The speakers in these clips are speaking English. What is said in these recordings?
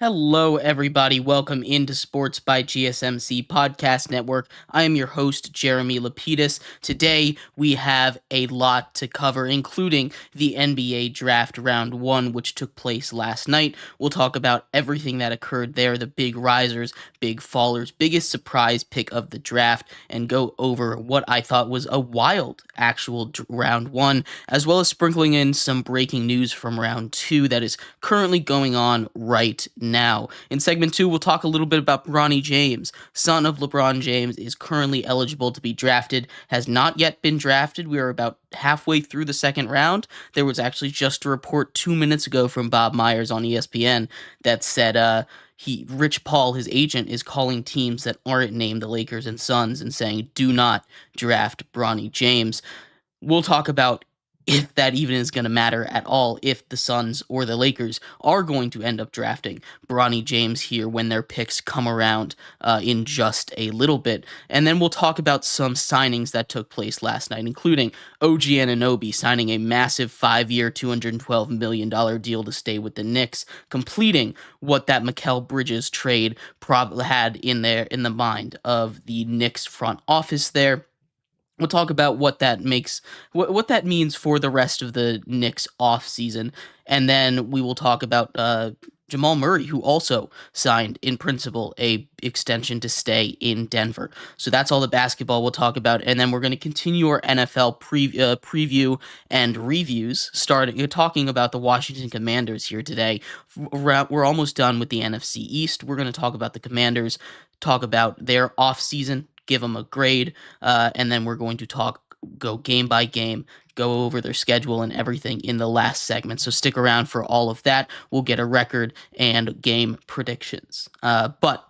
Hello, everybody. Welcome into Sports by GSMC Podcast Network. I am your host, Jeremy Lapidus. Today, we have a lot to cover, including the NBA Draft Round 1, which took place last night. We'll talk about everything that occurred there, the big risers, big fallers, biggest surprise pick of the draft, and go over what I thought was a wild actual Round 1, as well as sprinkling in some breaking news from Round 2 that is currently going on right now. In segment 2, we'll talk a little bit about Bronny James. Son of LeBron James is currently eligible to be drafted, has not yet been drafted. We are about halfway through the second round. There was actually just a report 2 minutes ago from Bob Myers on ESPN that said Rich Paul, his agent, is calling teams that aren't named the Lakers and Suns and saying, do not draft Bronny James. We'll talk about if that even is going to matter at all, if the Suns or the Lakers are going to end up drafting Bronny James here when their picks come around in just a little bit. And then we'll talk about some signings that took place last night, including OG Anunoby signing a massive 5-year, $212 million deal to stay with the Knicks, completing what that Mikal Bridges trade probably had in the mind of the Knicks front office there. We'll talk about what that means for the rest of the Knicks offseason. And then we will talk about Jamal Murray, who also signed in principle a extension to stay in Denver. So that's all the basketball we'll talk about. And then we're going to continue our NFL preview and reviews, talking about the Washington Commanders here today. We're almost done with the NFC East. We're going to talk about the Commanders, talk about their offseason, give them a grade, and then we're going to go game by game, go over their schedule and everything in the last segment. So stick around for all of that. We'll get a record and game predictions. But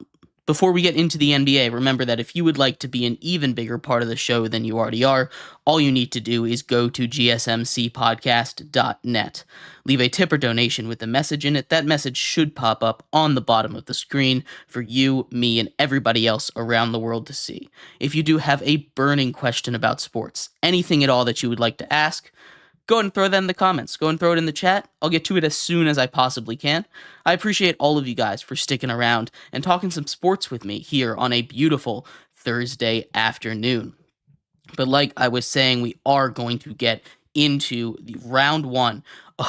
before we get into the NBA, remember that if you would like to be an even bigger part of the show than you already are, all you need to do is go to gsmcpodcast.net. Leave a tip or donation with a message in it. That message should pop up on the bottom of the screen for you, me, and everybody else around the world to see. If you do have a burning question about sports, anything at all that you would like to ask, go ahead and throw that in the comments. Go and throw it in the chat. I'll get to it as soon as I possibly can. I appreciate all of you guys for sticking around and talking some sports with me here on a beautiful Thursday afternoon. But like I was saying, we are going to get into the round 1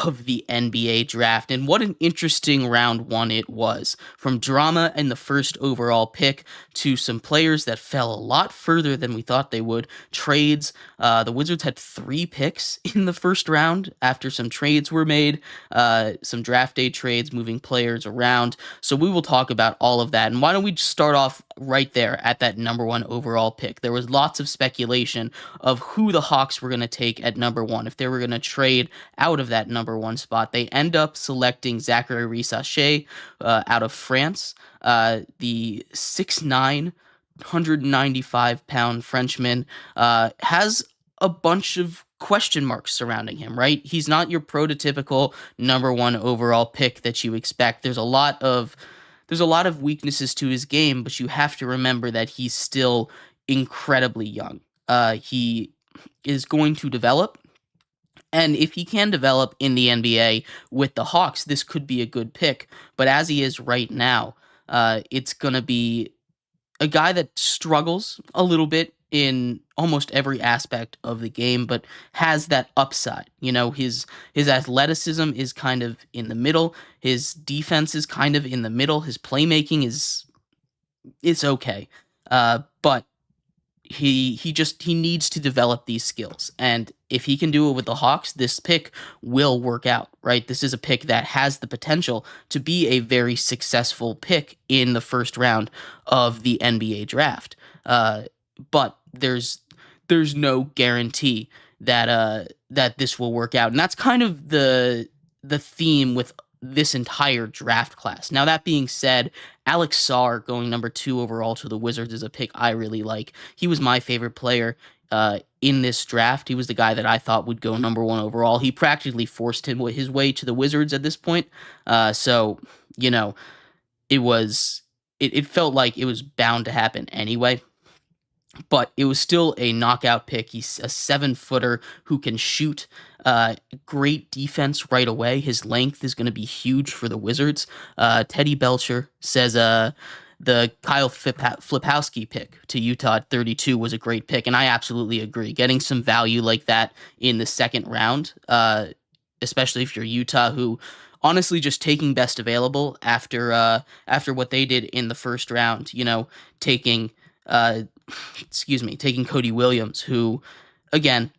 of the NBA draft. And what an interesting round 1 it was. From drama in the first overall pick to some players that fell a lot further than we thought they would. Trades. The Wizards had 3 picks in the first round after some trades were made. Some draft day trades, moving players around. So we will talk about all of that. And why don't we just start off right there at that number 1 overall pick? There was lots of speculation of who the Hawks were going to take at number 1, if they were going to trade out of that number 1 spot. They end up selecting Zachary Rissache out of France, the 6'9", 195-pound Frenchman, has a bunch of question marks surrounding him, right? He's not your prototypical number 1 overall pick that you expect. There's a lot of weaknesses to his game, but you have to remember that he's still incredibly young. He is going to develop, and if he can develop in the NBA with the Hawks, this could be a good pick. But as he is right now, it's going to be a guy that struggles a little bit in almost every aspect of the game, but has that upside. You know, his athleticism is kind of in the middle. His defense is kind of in the middle. His playmaking is okay. But he needs to develop these skills. And if he can do it with the Hawks, this pick will work out, right? This is a pick that has the potential to be a very successful pick in the first round of the NBA draft. But there's no guarantee that this will work out. And that's kind of the theme with this entire draft class. Now, that being said, Alex Sarr going number 2 overall to the Wizards is a pick I really like. He was my favorite player in this draft. He was the guy that I thought would go number one overall. He practically forced his way to the Wizards at this point. So, you know, it felt like it was bound to happen anyway. But it was still a knockout pick. He's a 7-footer who can shoot. Great defense right away. His length is going to be huge for the Wizards. Teddy Belcher says the Kyle Flipowski pick to Utah at 32 was a great pick, and I absolutely agree. Getting some value like that in the second round, especially if you're Utah, who honestly just taking best available after what they did in the first round. Taking taking Cody Williams, who, again,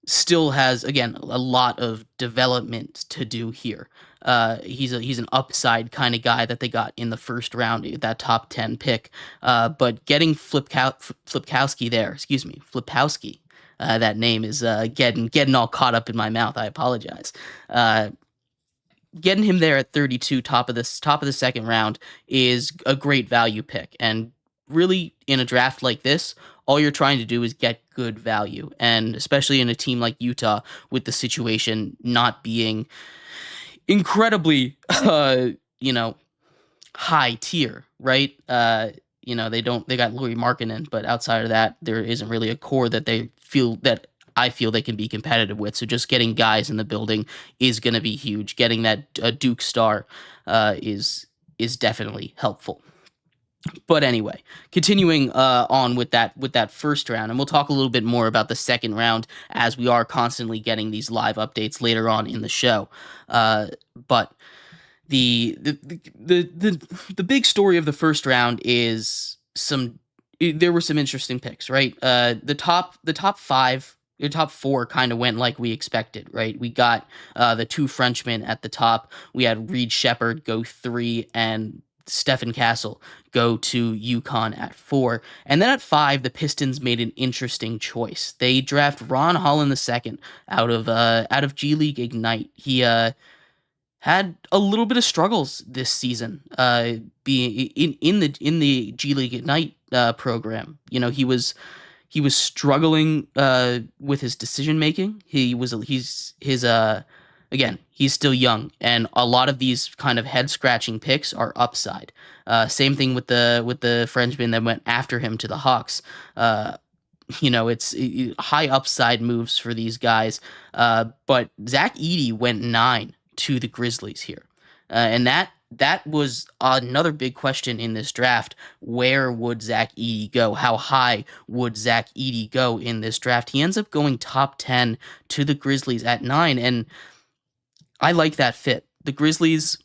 still has, again, a lot of development to do here. He's an upside kind of guy that they got in the first round, that top 10 pick. But getting Flipkowski there, Flipowski, that name is getting all caught up in my mouth. I apologize. Getting him there at 32, top of the second round, is a great value pick. And really, in a draft like this, all you're trying to do is get good value. And especially in a team like Utah, with the situation not being incredibly, high tier, right? They got Lauri Markkanen, but outside of that, there isn't really a core that I feel they can be competitive with. So just getting guys in the building is going to be huge. Getting that Duke star is definitely helpful. But anyway, continuing on with that first round, and we'll talk a little bit more about the second round as we are constantly getting these live updates later on in the show. But the big story of the first round is there were some interesting picks, right? The top five. Your top four kind of went like we expected, right? We got the two Frenchmen at the top. We had Reed Shepherd go 3 and Stephen Castle go to UConn at 4. And then at 5, the Pistons made an interesting choice. They draft Ron Holland II out of G League Ignite. He had a little bit of struggles this season, being in the G League Ignite program. He was struggling with his decision making. He's still young, and a lot of these kind of head scratching picks are upside. Same thing with the Frenchman that went after him to the Hawks. It's high upside moves for these guys. But Zach Edey went 9 to the Grizzlies here, and that was another big question in this draft. Where would Zach Edey go? How high would Zach Edey go in this draft? He ends up going top 10 to the Grizzlies at 9, and I like that fit. The Grizzlies,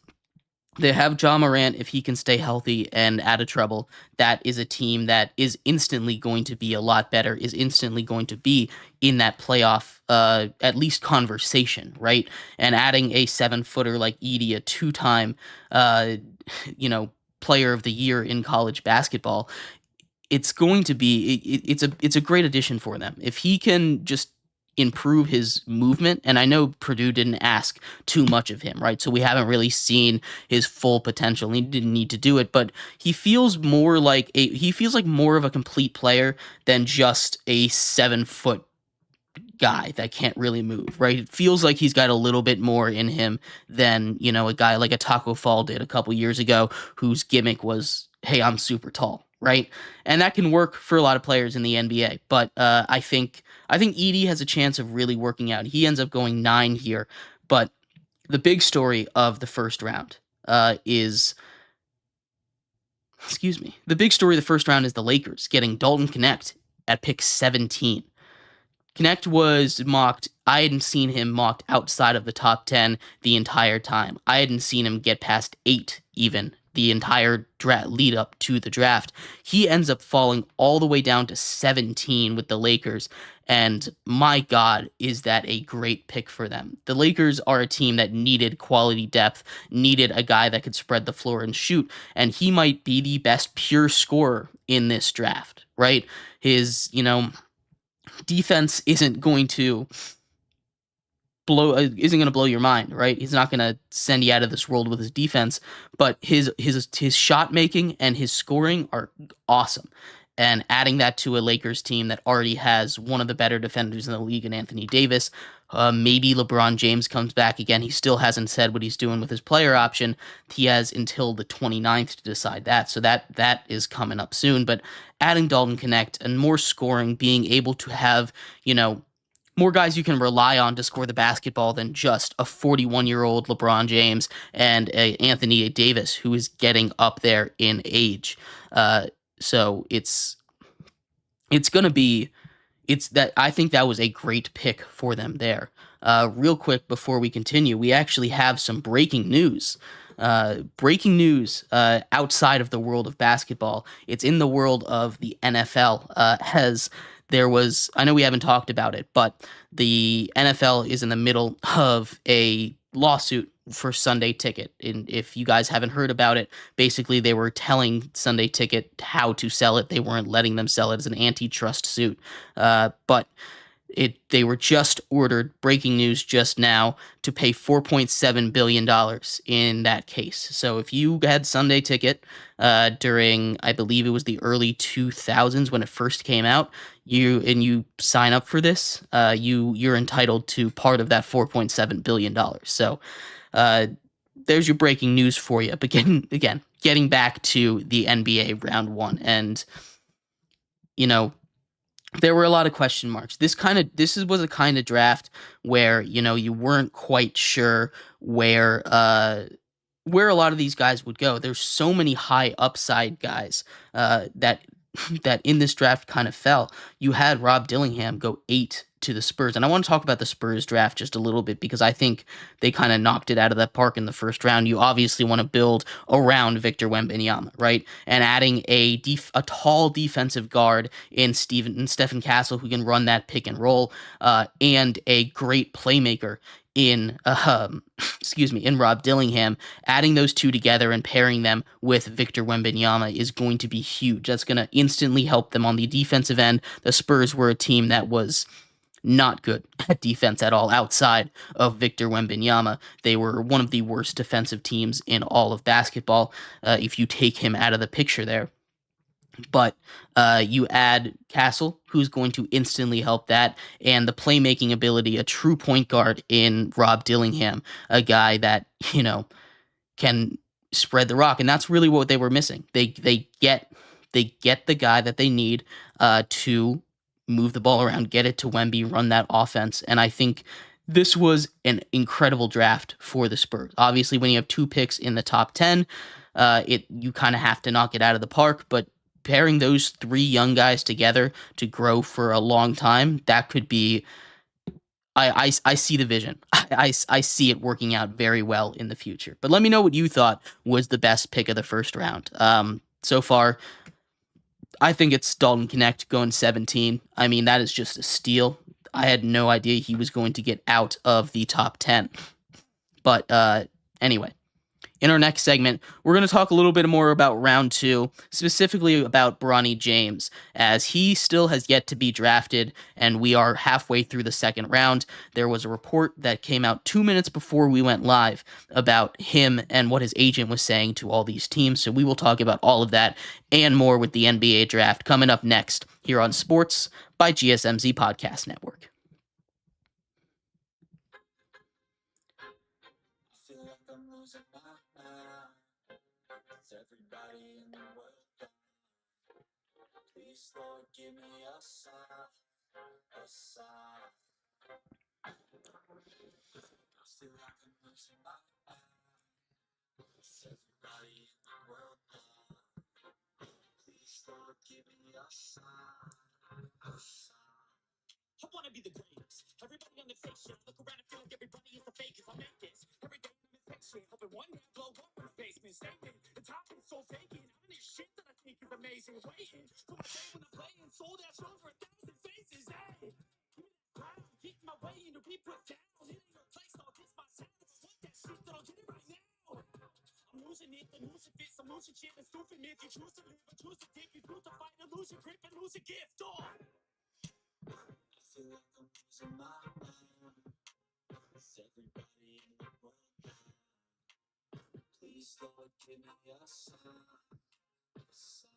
they have Ja Morant. If he can stay healthy and out of trouble, that is a team that is instantly going to be a lot better, is instantly going to be in that playoff, at least conversation, right? And adding a 7-footer like Edey, a 2-time, player of the year in college basketball, it's going to be, it's a great addition for them. If he can just improve his movement, and I know Purdue didn't ask too much of him, right? So we haven't really seen his full potential. He didn't need to do it, but he feels more like more of a complete player than just a 7-foot guy that can't really move, right? It feels like he's got a little bit more in him than, a guy like a Taco Fall did a couple years ago, whose gimmick was, hey, I'm super tall, right? And that can work for a lot of players in the NBA, but I think Edey has a chance of really working out. He ends up going 9 here, but the big story of the first round is the Lakers getting Dalton Knecht at pick 17. Knecht was mocked. I hadn't seen him mocked outside of the top 10 the entire time. I hadn't seen him get past 8 even the entire lead up to the draft. He ends up falling all the way down to 17 with the Lakers, and my God, is that a great pick for them. The Lakers are a team that needed quality depth, needed a guy that could spread the floor and shoot, and he might be the best pure scorer in this draft, right? His, defense isn't going to blow your mind, right? He's not going to send you out of this world with his defense, but his shot making and his scoring are awesome. and adding that to a Lakers team that already has one of the better defenders in the league in Anthony Davis. Maybe LeBron James comes back again. He still hasn't said what he's doing with his player option. He has until the 29th to decide that. So that is coming up soon. But adding Dalton Connect and more scoring, being able to have, more guys you can rely on to score the basketball than just a 41-year-old LeBron James and a Anthony Davis who is getting up there in age. So it's going to be it's that I think that was a great pick for them there. Real quick before we continue, we actually have some breaking news. Outside of the world of basketball. It's in the world of the NFL. I know we haven't talked about it, but the NFL is in the middle of a lawsuit for Sunday Ticket. And if you guys haven't heard about it, basically they were telling Sunday Ticket how to sell it. They weren't letting them sell it as an antitrust suit. But they were just ordered, breaking news just now, to pay $4.7 billion in that case. So if you had Sunday Ticket during, I believe it was the early 2000s when it first came out, you sign up for this, you're entitled to part of that $4.7 billion. So there's your breaking news for you. But getting back to the NBA round one, and there were a lot of question marks. This was a kind of draft where you weren't quite sure where a lot of these guys would go. There's so many high upside guys that that in this draft kind of fell. You had Rob Dillingham go 8 to the Spurs, and I want to talk about the Spurs draft just a little bit because I think they kind of knocked it out of the park in the first round. You obviously want to build around Victor Wembanyama, right? And adding a tall defensive guard in Stephen Castle who can run that pick and roll, and a great playmaker in in Rob Dillingham. Adding those two together and pairing them with Victor Wembanyama is going to be huge. That's going to instantly help them on the defensive end. The Spurs were a team that was not good at defense at all outside of Victor Wembanyama. They were one of the worst defensive teams in all of basketball if you take him out of the picture there. But you add Castle, who's going to instantly help that, and the playmaking ability, a true point guard in Rob Dillingham, a guy that, can spread the rock. And that's really what they were missing. They get the guy that they need to move the ball around, get it to Wemby, run that offense. And I think this was an incredible draft for the Spurs. Obviously, when you have 2 picks in the top 10, you kind of have to knock it out of the park, but pairing those 3 young guys together to grow for a long time, that could be. I see the vision. I see it working out very well in the future. But let me know what you thought was the best pick of the first round. So far, I think it's Dalton Connect going 17. I mean, that is just a steal. I had no idea he was going to get out of the top 10. But anyway. In our next segment, we're going to talk a little bit more about round 2, specifically about Bronny James, as he still has yet to be drafted, and we are halfway through the second round. There was a report that came out 2 minutes before we went live about him and what his agent was saying to all these teams, so we will talk about all of that and more with the NBA draft coming up next here on Sports by GSMC Podcast Network. Everybody in the world, please, Lord, give me a sign, a sign. I feel like I'm losing my mind. Everybody in the world, please, Lord, give me a sign, a sign. I wanna be the greatest. Everybody on the fake shit. Look around and feel like everybody is the fakest. I make this every day. I'm impatient. Hoping one day I blow up in the basement. Statement. The top is so vacant. I'm in this shit that I think is amazing. Waiting for my day when I'm playing. Sold out shows for 1,000 faces. Hey, give me that crown. Keep my way in to be put down. It ain't your place. I'll kiss my sound. If I want that shit, then I'll get it right now. I'm losing it. The losing fits. I'm losing shit. And stupid myth. You choose to live. I choose to dig. You choose to fight. And lose your grip and lose a gift. Oh. I feel like I'm losing my mind. Is everybody in the world now? Please, Lord, give me a sign, a sign.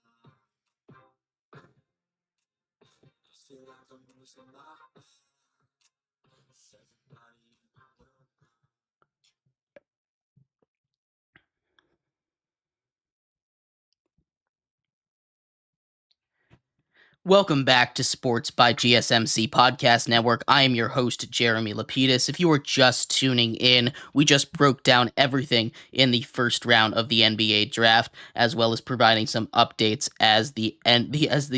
Welcome back to Sports by GSMC Podcast Network. I am your host, Jeremy Lapidus. If you are just tuning in, we just broke down everything in the first round of the NBA draft, as well as providing some updates as the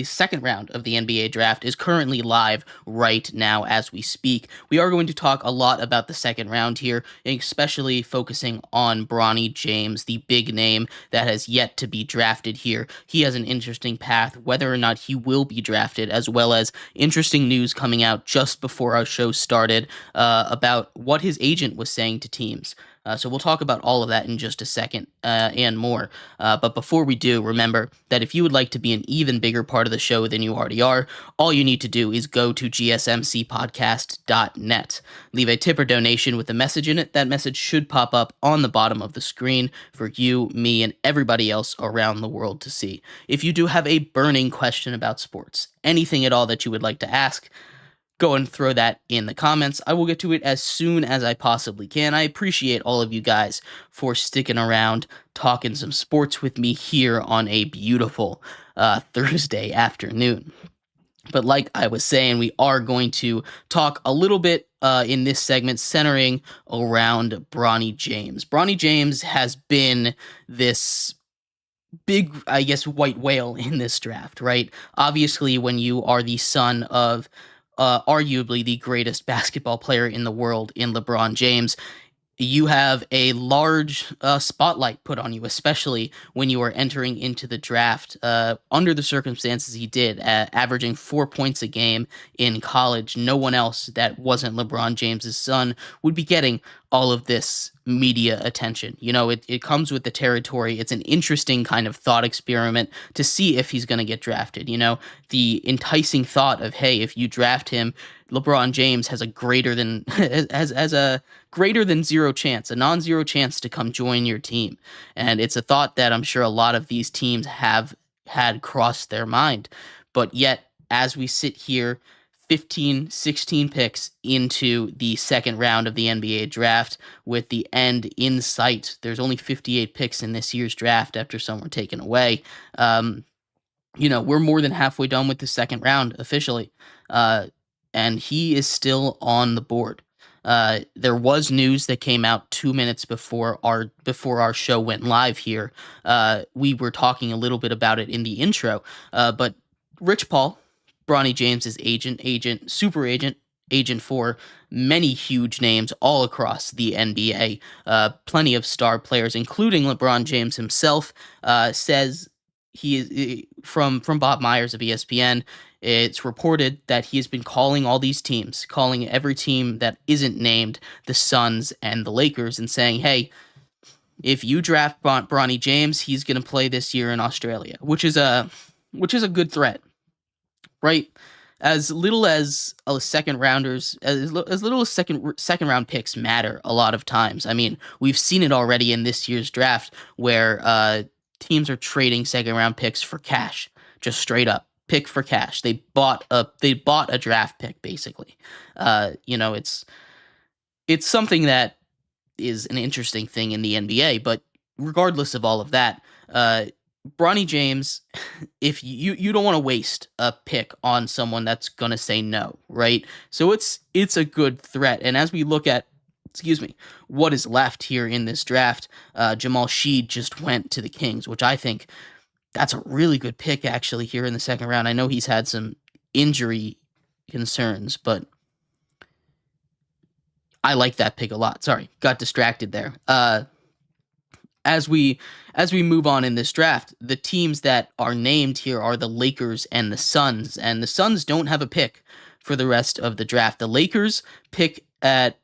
second round of the NBA draft is currently live right now as we speak. We are going to talk a lot about the second round here, especially focusing on Bronny James, the big name that has yet to be drafted here. He has an interesting path, whether or not he will be drafted, as well as interesting news coming out just before our show started about what his agent was saying to teams. So we'll talk about all of that in just a second and more. But before we do, remember that if you would like to be an even bigger part of the show than you already are, all you need to do is go to GSMCPodcast.net. Leave a tip or donation with a message in it. That message should pop up on the bottom of the screen for you, me, and everybody else around the world to see. If you do have a burning question about sports, anything at all that you would like to ask, go and throw that in the comments. I will get to it as soon as I possibly can. I appreciate all of you guys for sticking around, talking some sports with me here on a beautiful Thursday afternoon. But like I was saying, we are going to talk a little bit in this segment centering around Bronny James. Bronny James has been this big, I guess, white whale in this draft, right? Obviously, when you are the son of arguably the greatest basketball player in the world in LeBron James, you have a large spotlight put on you, especially when you are entering into the draft under the circumstances he did, averaging 4 points a game in college. No one else that wasn't LeBron James's son would be getting all of this media attention. You know, it comes with the territory. It's an interesting kind of thought experiment to see if he's going to get drafted. You know, the enticing thought of, hey, if you draft him, LeBron James has a greater than has a greater than zero chance, a non-zero chance to come join your team. And it's a thought that I'm sure a lot of these teams have had crossed their mind. But yet, as we sit here 15, 16 picks into the second round of the NBA draft with the end in sight, there's only 58 picks in this year's draft after some were taken away. You know, we're more than halfway done with the second round officially. And he is still on the board. There was news that came out 2 minutes before our show went live here. We were talking a little bit about it in the intro, but Rich Paul, Bronny James's super agent for many huge names all across the NBA, plenty of star players, including LeBron James himself, says he is from Bob Myers of ESPN. It's reported that he has been calling all these teams, calling every team that isn't named the Suns and the Lakers, and saying, hey, if you draft Bronny James, he's going to play this year in Australia, which is a good threat, right? As little as second rounders, as little as second round picks matter a lot of times. I mean, we've seen it already in this year's draft where teams are trading second round picks for cash, just straight up pick for cash. They bought a draft pick basically. You know, it's something that is an interesting thing in the NBA. But regardless of all of that, Bronny James, if you don't want to waste a pick on someone that's gonna say no, right? So it's a good threat. And as we look at what is left here in this draft, Jamal Sheed just went to the Kings, which I think that's a really good pick actually here in the second round. I know he's had some injury concerns, but I like that pick a lot. Sorry, got distracted there. As we move on in this draft, the teams that are named here are the Lakers and the Suns don't have a pick for the rest of the draft. The Lakers pick at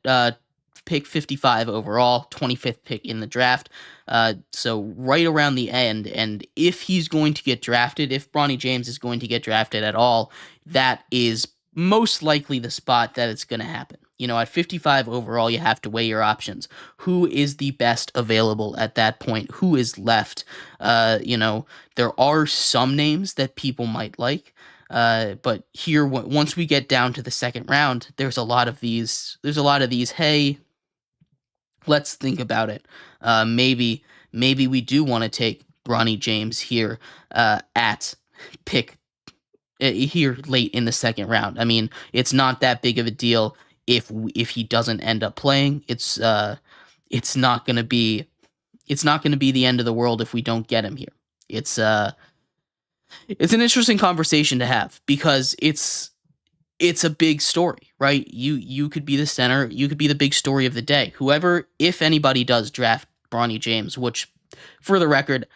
pick 55 overall, 25th pick in the draft. So right around the end, and if he's going to get drafted, if Bronny James is going to get drafted at all, that is most likely the spot that it's going to happen. You know, at 55 overall, you have to weigh your options. Who is the best available at that point? Who is left? You know, there are some names that people might like. But here, once we get down to the second round, there's a lot of these. There's a lot of these. Hey, let's think about it. Maybe we do want to take Bronny James here at pick here late in the second round. I mean, it's not that big of a deal if he doesn't end up playing. It's not going to be the end of the world if we don't get him here. It's an interesting conversation to have because it's a big story, right? You could be the center, you could be the big story of the day. Whoever, if anybody does draft Bronny James, which for the record,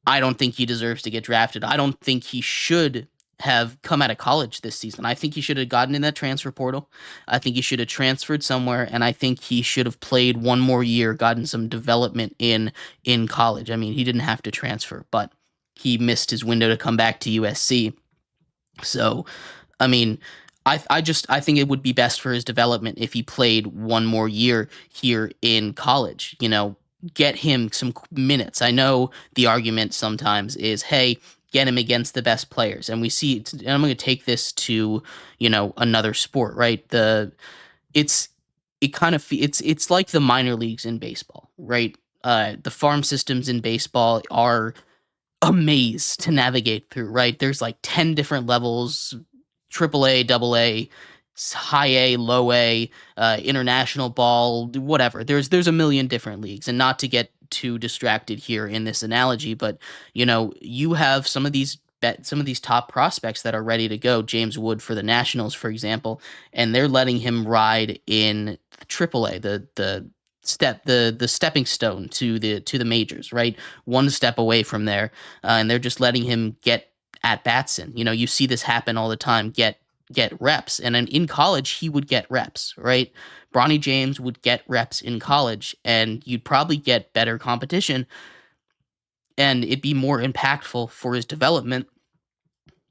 I don't think he deserves to get drafted. I don't think he should have come out of college this season. I think he should have gotten in that transfer portal. I think he should have transferred somewhere, and I think he should have played one more year, gotten some development in college. I mean, he didn't have to transfer, but he missed his window to come back to USC. So, I mean, I think it would be best for his development if he played one more year here in college. Get him some minutes. I know the argument sometimes is, hey, get him against the best players, and we see. And I'm going to take this to another sport, right? It's like the minor leagues in baseball, right? The farm systems in baseball are a maze to navigate through, right? There's like 10 different levels, triple A, double A, high A, low A, international ball, whatever. There's a million different leagues, and not to get too distracted here in this analogy, but you have some of these top prospects that are ready to go. James Wood for the Nationals, for example, and they're letting him ride in triple A, the stepping stone to the majors, right? One step away from there, and they're just letting him get at bats in. You see this happen all the time. Get reps, and in college he would get reps, right? Bronny James would get reps in college, and you'd probably get better competition, and it'd be more impactful for his development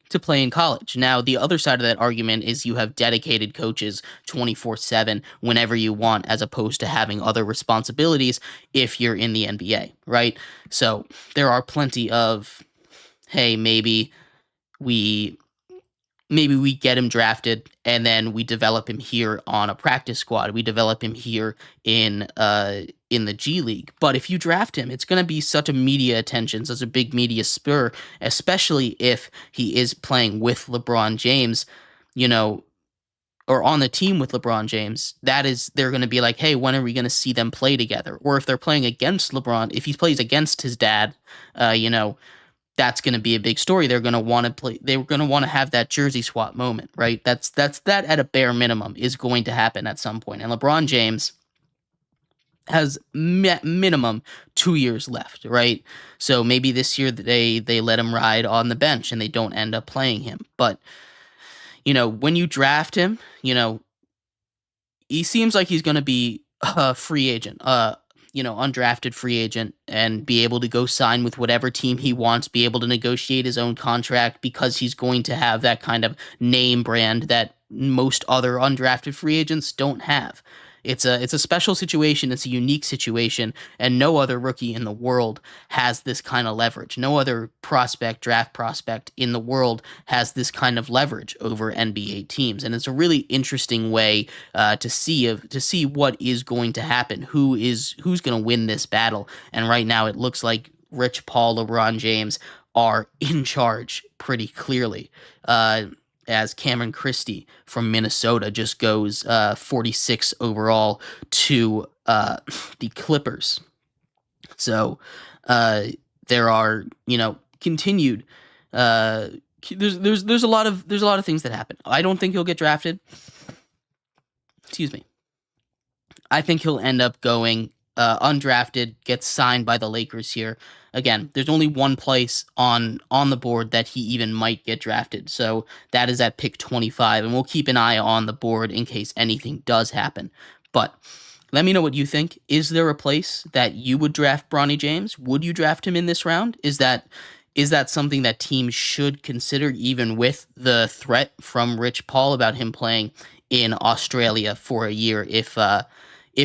to play in college. Now, the other side of that argument is you have dedicated coaches 24/7 whenever you want, as opposed to having other responsibilities if you're in the NBA, right? So there are plenty of, hey, maybe we get him drafted and then we develop him here on a practice squad. We develop him here in the G League. But if you draft him, it's going to be such a media attention, such a big media spur, especially if he is playing with LeBron James, or on the team with LeBron James. They're going to be like, hey, when are we going to see them play together? Or if they're playing against LeBron, if he plays against his dad, that's going to be a big story. They're going to want to play. They're going to want to have that jersey swap moment, right? That at a bare minimum is going to happen at some point. And LeBron James has minimum 2 years left, right? So maybe this year they let him ride on the bench and they don't end up playing him. But when you draft him, he seems like he's going to be a free agent. Undrafted free agent, and be able to go sign with whatever team he wants, be able to negotiate his own contract because he's going to have that kind of name brand that most other undrafted free agents don't have. It's a special situation. It's a unique situation, and no other rookie in the world has this kind of leverage. No other draft prospect in the world has this kind of leverage over NBA teams, and it's a really interesting way to see what is going to happen. Who's going to win this battle? And right now, it looks like Rich Paul, LeBron James are in charge pretty clearly. As Cameron Christie from Minnesota just goes 46 overall to the Clippers. So there are continued. There's a lot of things that happen. I don't think he'll get drafted. Excuse me. I think he'll end up going undrafted, gets signed by the Lakers here. Again, there's only one place on the board that he even might get drafted, so that is at pick 25, and we'll keep an eye on the board in case anything does happen. But let me know what you think. Is there a place that you would draft Bronny James? Would you draft him in this round? Is that something that teams should consider, even with the threat from Rich Paul about him playing in Australia for a year if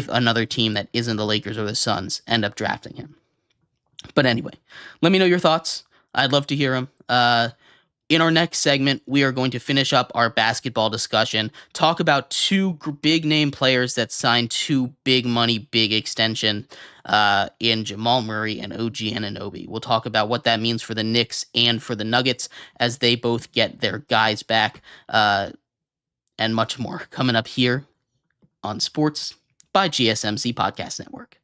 another team that isn't the Lakers or the Suns end up drafting him? But anyway, let me know your thoughts. I'd love to hear them. In our next segment, we are going to finish up our basketball discussion, talk about two big name players that signed two big money, big extension in Jamal Murray and OG Anunoby. We'll talk about what that means for the Knicks and for the Nuggets as they both get their guys back, and much more coming up here on Sports by GSMC Podcast Network.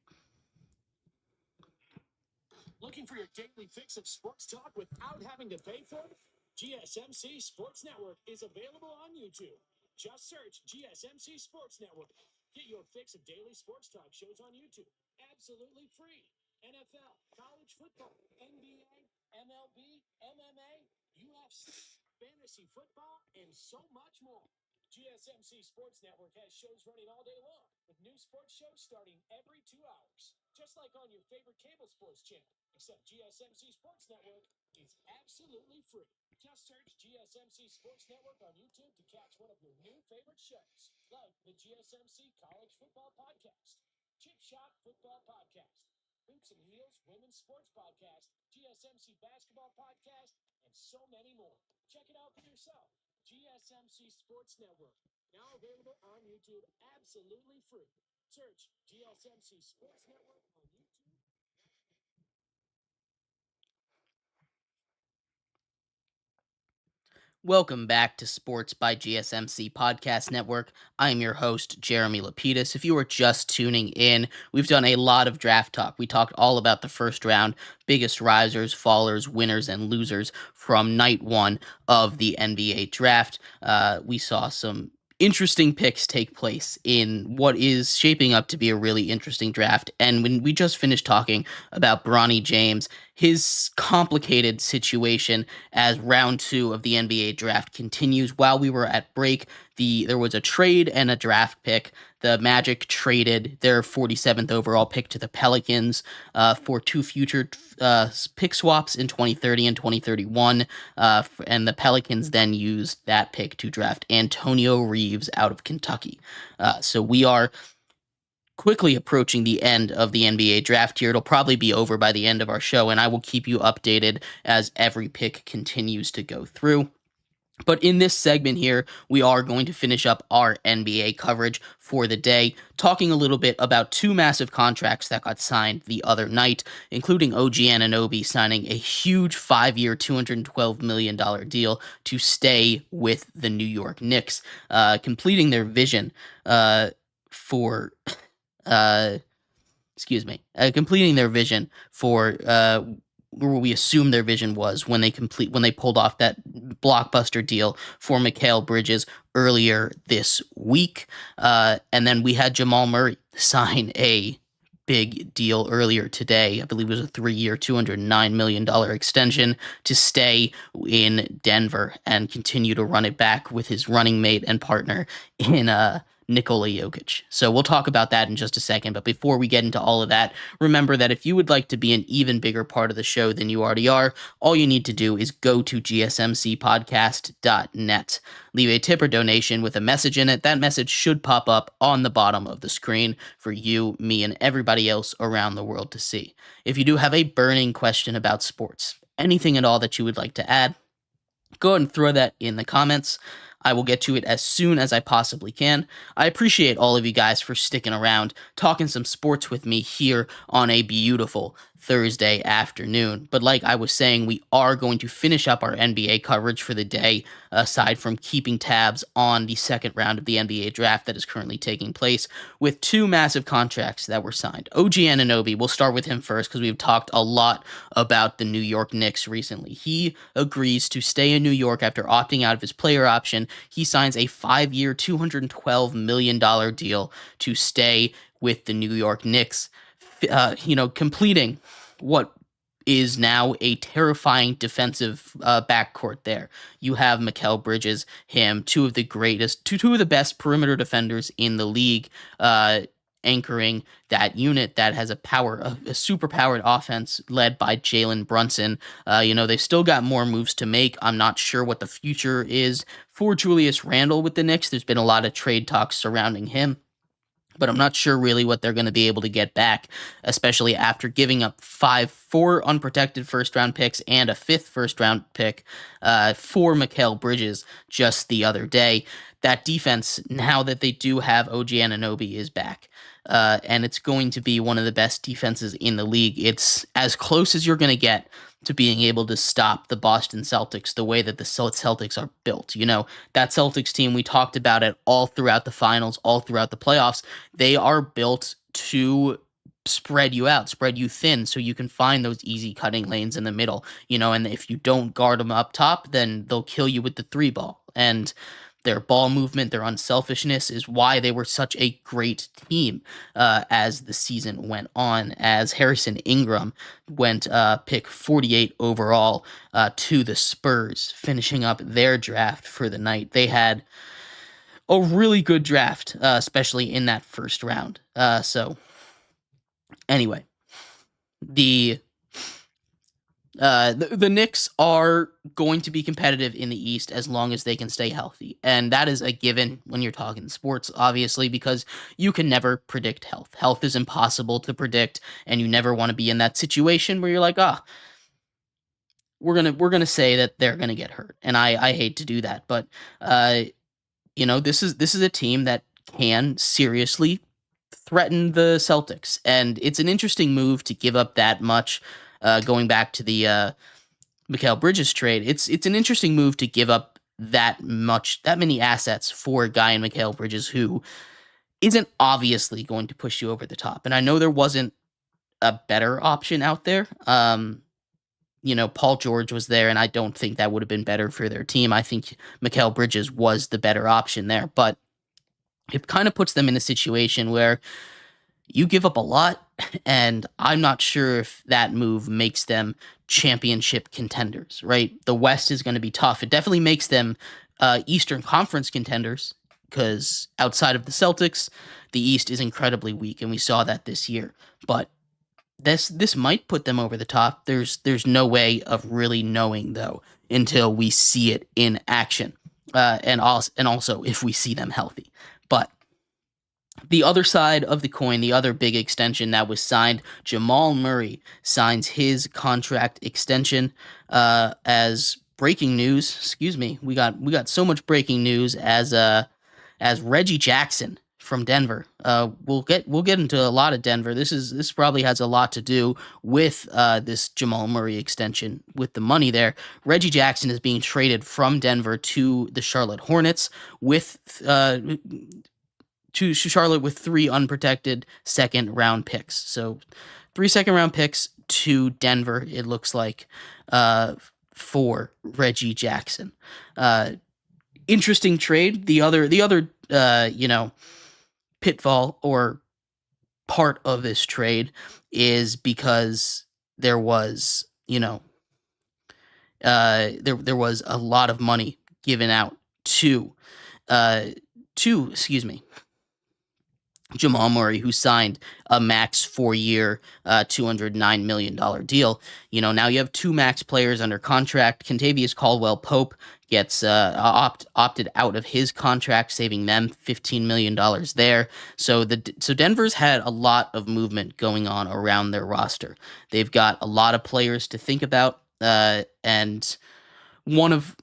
Looking for your daily fix of sports talk without having to pay for it? GSMC Sports Network is available on YouTube. Just search GSMC Sports Network. Get your fix of daily sports talk shows on YouTube. Absolutely free. NFL, college football, NBA, MLB, MMA, UFC, fantasy football, and so much more. GSMC Sports Network has shows running all day long, with new sports shows starting every 2 hours. Just like on your favorite cable sports channel, except GSMC Sports Network is absolutely free. Just search GSMC Sports Network on YouTube to catch one of your new favorite shows, like the GSMC College Football Podcast, Chip Shot Football Podcast, Hoops and Heels Women's Sports Podcast, GSMC Basketball Podcast, and so many more. Check it out for yourself. GSMC Sports Network, now available on YouTube, absolutely free. Search GSMC Sports Network on YouTube. Welcome back to Sports by GSMC Podcast Network. I'm your host, Jeremy Lapidus. If you are just tuning in, we've done a lot of draft talk. We talked all about the first round, biggest risers, fallers, winners, and losers from night one of the NBA draft. We saw some interesting picks take place in what is shaping up to be a really interesting draft. And when we just finished talking about Bronny James, his complicated situation as round two of the NBA draft continues. While we were at break, there was a trade and a draft pick. The Magic traded their 47th overall pick to the Pelicans for two future pick swaps in 2030 and 2031. And the Pelicans then used that pick to draft Antonio Reeves out of Kentucky. So we are quickly approaching the end of the NBA draft here. It'll probably be over by the end of our show, and I will keep you updated as every pick continues to go through. But in this segment here, we are going to finish up our NBA coverage for the day, talking a little bit about two massive contracts that got signed the other night, including OG Anunoby signing a huge 5-year, $212 million deal to stay with the New York Knicks, completing their vision for completing their vision for where we assume their vision was when they pulled off that blockbuster deal for Mikal Bridges earlier this week. And then we had Jamal Murray sign a big deal earlier today. I believe it was a 3-year, $209 million extension to stay in Denver and continue to run it back with his running mate and partner in Nikola Jokic. So we'll talk about that in just a second. But before we get into all of that, remember that if you would like to be an even bigger part of the show than you already are, all you need to do is go to gsmcpodcast.net. Leave a tip or donation with a message in it. That message should pop up on the bottom of the screen for you, me, and everybody else around the world to see. If you do have a burning question about sports, anything at all that you would like to add, go ahead and throw that in the comments. I will get to it as soon as I possibly can. I appreciate all of you guys for sticking around, talking some sports with me here on a beautiful Thursday afternoon. But like I was saying, we are going to finish up our NBA coverage for the day, aside from keeping tabs on the second round of the NBA draft that is currently taking place, with two massive contracts that were signed. OG Anunoby, we'll start with him first because we've talked a lot about the New York Knicks recently. He agrees to stay in New York after opting out of his player option. He signs a 5-year, $212 million deal to stay with the New York Knicks, completing what is now a terrifying defensive backcourt there. You have Mikal Bridges, two of the best perimeter defenders in the league, anchoring that unit that has a super powered offense led by Jalen Brunson. They've still got more moves to make. I'm not sure what the future is for Julius Randle with the Knicks. There's been a lot of trade talks surrounding him. but I'm not sure really what they're going to be able to get back, especially after giving up four unprotected first-round picks and a fifth first-round pick for Mikal Bridges just the other day. That defense, now that they do have OG Anunoby, is back. And it's going to be one of the best defenses in the league. It's as close as you're going to get to being able to stop the Boston Celtics the way that the Celtics are built. You know, that Celtics team, we talked about it all throughout the finals, all throughout the playoffs. They are built to spread you out, spread you thin, so you can find those easy cutting lanes in the middle, you know, and if you don't guard them up top, then they'll kill you with the three ball. And their ball movement, their unselfishness is why they were such a great team as the season went on, as Harrison Ingram went pick 48 overall to the Spurs, finishing up their draft for the night. They had a really good draft, especially in that first round. So anyway, the the Knicks are going to be competitive in the East as long as they can stay healthy. And that is a given when you're talking sports, obviously, because you can never predict health. Health is impossible to predict, and you never want to be in that situation where you're like, we're gonna say that they're gonna get hurt. And I hate to do that, but you know, this is a team that can seriously threaten the Celtics, and it's an interesting move to give up that much. Going back to the Mikal Bridges trade, it's an interesting move to give up that many assets for a guy in Mikal Bridges who isn't obviously going to push you over the top. And I know there wasn't a better option out there. You know, Paul George was there, and I don't think that would have been better for their team. I think Mikal Bridges was the better option there, but it kind of puts them in a situation where you give up a lot, and I'm not sure if that move makes them championship contenders, right? The West is going to be tough. It definitely makes them Eastern Conference contenders, because outside of the Celtics, the East is incredibly weak, and we saw that this year. But this might put them over the top. There's no way of really knowing, though, until we see it in action, and also if we see them healthy. But the other side of the coin, the other big extension that was signed, Jamal Murray signs his contract extension. As breaking news, excuse me, we got so much breaking news as Reggie Jackson from Denver. We'll get into a lot of Denver. This probably has a lot to do with this Jamal Murray extension with the money there. Reggie Jackson is being traded from Denver to the Charlotte Hornets with to Charlotte with 3 unprotected second-round picks. So 3 second-round picks to Denver, it looks like, for Reggie Jackson. Interesting trade. The other you know, pitfall or part of this trade is because there was, you know, there was a lot of money given out to excuse me, Jamal Murray, who signed a max 4-year, $209 million deal. You know, now you have 2 max players under contract. Kentavious Caldwell-Pope gets opted out of his contract, saving them $15 million there. So Denver's had a lot of movement going on around their roster. They've got a lot of players to think about, and one of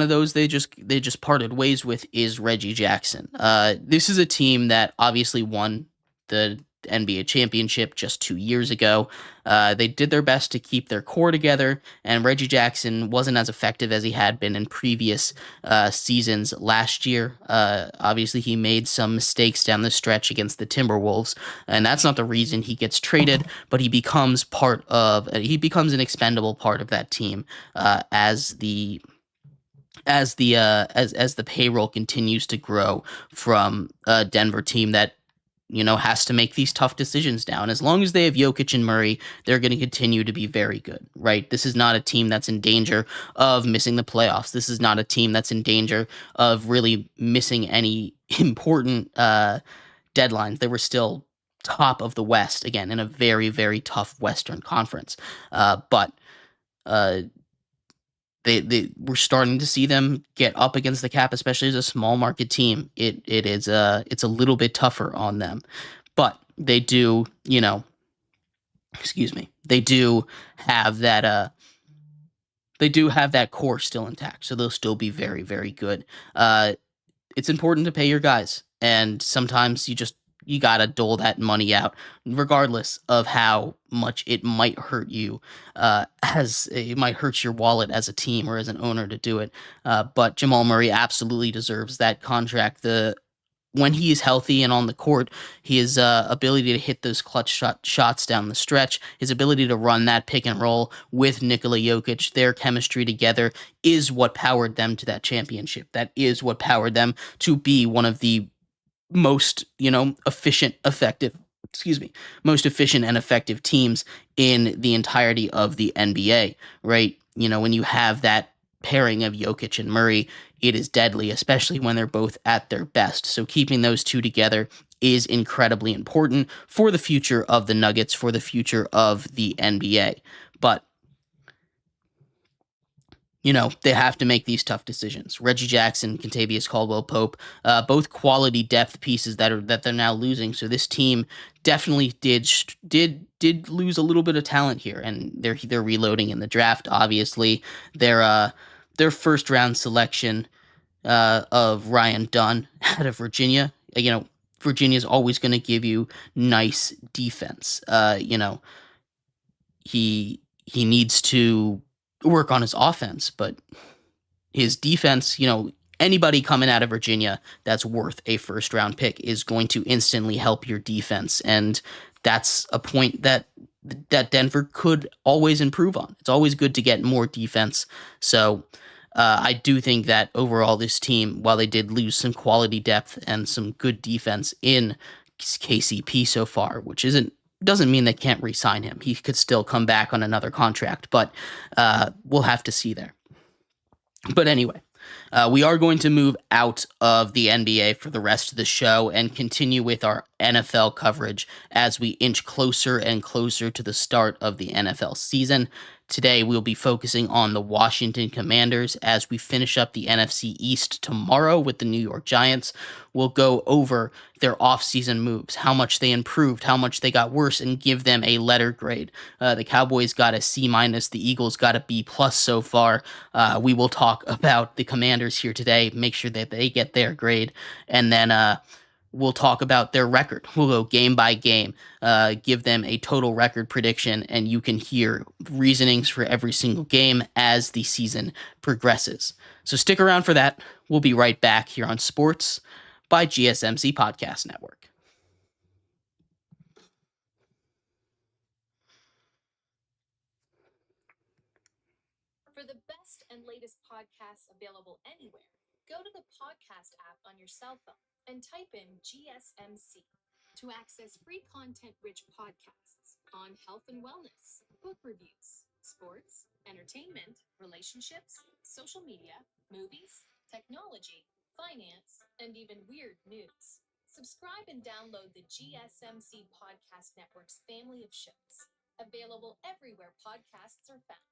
those they just parted ways with is Reggie Jackson. This is a team that obviously won the NBA championship just 2 years ago. They did their best to keep their core together, and Reggie Jackson wasn't as effective as he had been in previous seasons last year. Obviously, he made some mistakes down the stretch against the Timberwolves, and that's not the reason he gets traded, but he becomes an expendable part of that team as the payroll continues to grow from a Denver team that, you know, has to make these tough decisions now. And as long as they have Jokic and Murray, they're going to continue to be very good, right? This is not a team that's in danger of missing the playoffs. This is not a team that's in danger of really missing any important deadlines. They were still top of the West, again, in a very, very tough Western Conference. But we're starting to see them get up against the cap, especially as a small market team. It's a little bit tougher on them, but they do, excuse me, have that they do have that core still intact, so they'll still be very, very good. It's important to pay your guys, and sometimes you gotta dole that money out, regardless of how much it might hurt you. As it might hurt your wallet as a team or as an owner to do it. But Jamal Murray absolutely deserves that contract. The When he is healthy and on the court, his ability to hit those clutch shots down the stretch, his ability to run that pick and roll with Nikola Jokic, their chemistry together is what powered them to that championship. That is what powered them to be one of the most, most efficient and effective teams in the entirety of the NBA, right? When you have that pairing of Jokic and Murray, it is deadly, especially when they're both at their best. So keeping those two together is incredibly important for the future of the Nuggets, for the future of the NBA. But they have to make these tough decisions. Reggie Jackson, Kentavious Caldwell-Pope, both quality depth pieces that they're now losing. So this team definitely did lose a little bit of talent here, and they're reloading in the draft. Obviously, their first round selection of Ryan Dunn out of Virginia. Virginia's always going to give you nice defense. He needs to work on his offense, but his defense, anybody coming out of Virginia that's worth a first round pick is going to instantly help your defense. And that's a point that Denver could always improve on. It's always good to get more defense. So I do think that overall this team, while they did lose some quality depth and some good defense in KCP so far, which doesn't mean they can't re-sign him. He could still come back on another contract, but we'll have to see there. But anyway, we are going to move out of the NBA for the rest of the show and continue with our NFL coverage as we inch closer and closer to the start of the NFL season. Today, we'll be focusing on the Washington Commanders as we finish up the NFC East tomorrow with the New York Giants. We'll go over their offseason moves, how much they improved, how much they got worse, and give them a letter grade. The Cowboys got a C-, the Eagles got a B+ so far. We will talk about the Commanders here today, make sure that they get their grade, and then we'll talk about their record. We'll go game by game, give them a total record prediction, and you can hear reasonings for every single game as the season progresses. So stick around for that. We'll be right back here on Sports by GSMC Podcast Network. For the best and latest podcasts available anywhere, go to the podcast app on your cell phone and type in GSMC to access free content-rich podcasts on health and wellness, book reviews, sports, entertainment, relationships, social media, movies, technology, finance, and even weird news. Subscribe and download the GSMC Podcast Network's family of shows, available everywhere podcasts are found.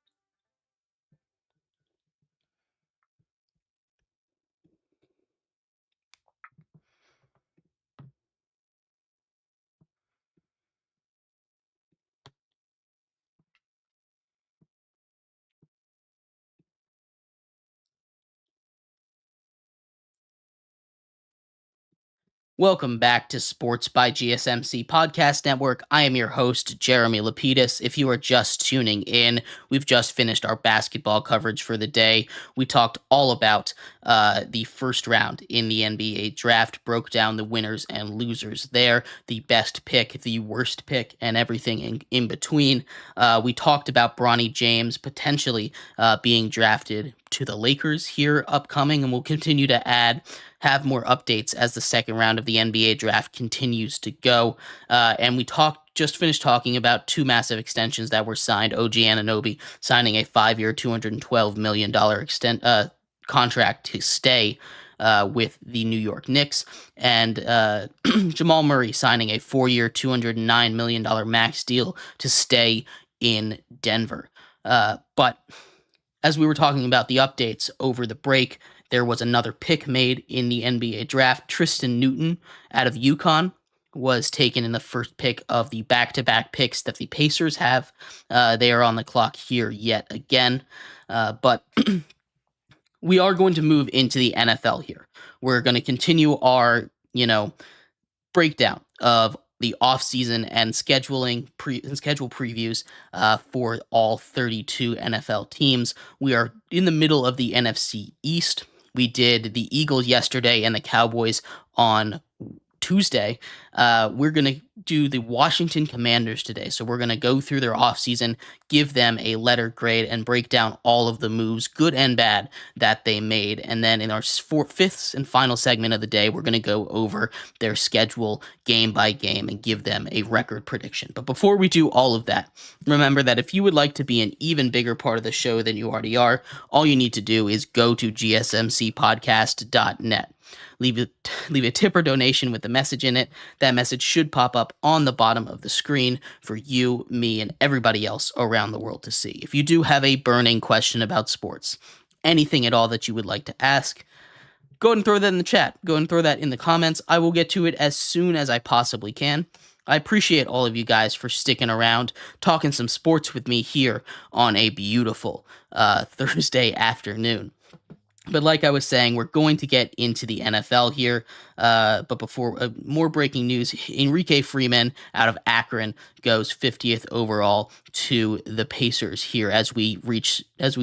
Welcome back to Sports by GSMC Podcast Network. I am your host, Jeremy Lapidus. If you are just tuning in, we've just finished our basketball coverage for the day. We talked all about the first round in the NBA draft, broke down the winners and losers there, the best pick, the worst pick, and everything in between. We talked about Bronny James potentially being drafted to the Lakers here upcoming, and we'll continue to have more updates as the second round of the NBA draft continues to go. And we just finished talking about two massive extensions that were signed. OG Anunoby signing a 5-year, $212 million contract to stay with the New York Knicks, and Jamal Murray signing a 4-year, $209 million max deal to stay in Denver. But as we were talking about the updates over the break, there was another pick made in the NBA draft. Tristan Newton out of UConn was taken in the first pick of the back-to-back picks that the Pacers have. They are on the clock here yet again. But we are going to move into the NFL here. We're going to continue our, breakdown of the offseason and scheduling schedule previews for all 32 NFL teams. We are in the middle of the NFC East. We did the Eagles yesterday and the Cowboys on Tuesday. We're going to do the Washington Commanders today. So we're going to go through their offseason, give them a letter grade, and break down all of the moves, good and bad, that they made. And then in our fifth and final segment of the day, we're going to go over their schedule game by game and give them a record prediction. But before we do all of that, remember that if you would like to be an even bigger part of the show than you already are, all you need to do is go to GSMCPodcast.net. Leave a tip or donation with a message in it. That message should pop up on the bottom of the screen for you, me, and everybody else around the world to see. If you do have a burning question about sports, anything at all that you would like to ask, go ahead and throw that in the chat. Go ahead and throw that in the comments. I will get to it as soon as I possibly can. I appreciate all of you guys for sticking around, talking some sports with me here on a beautiful Thursday afternoon. But like I was saying, we're going to get into the NFL here. But before, more breaking news, Enrique Freeman out of Akron goes 50th overall to the Pacers here as we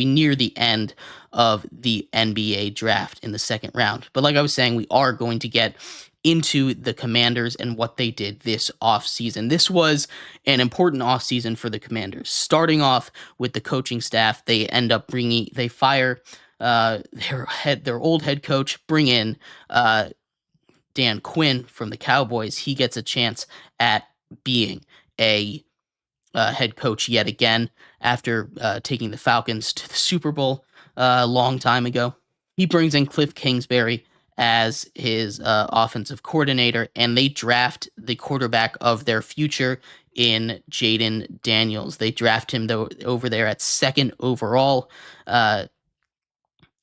near the end of the NBA draft in the second round. But like I was saying, we are going to get into the Commanders and what they did this offseason. This was an important offseason for the Commanders. Starting off with the coaching staff, they fire their old head coach, bring in Dan Quinn from the Cowboys. He gets a chance at being a head coach yet again after taking the Falcons to the Super Bowl a long time ago. He brings in Cliff Kingsbury as his offensive coordinator, and they draft the quarterback of their future in Jaden Daniels. They draft him over there at second overall.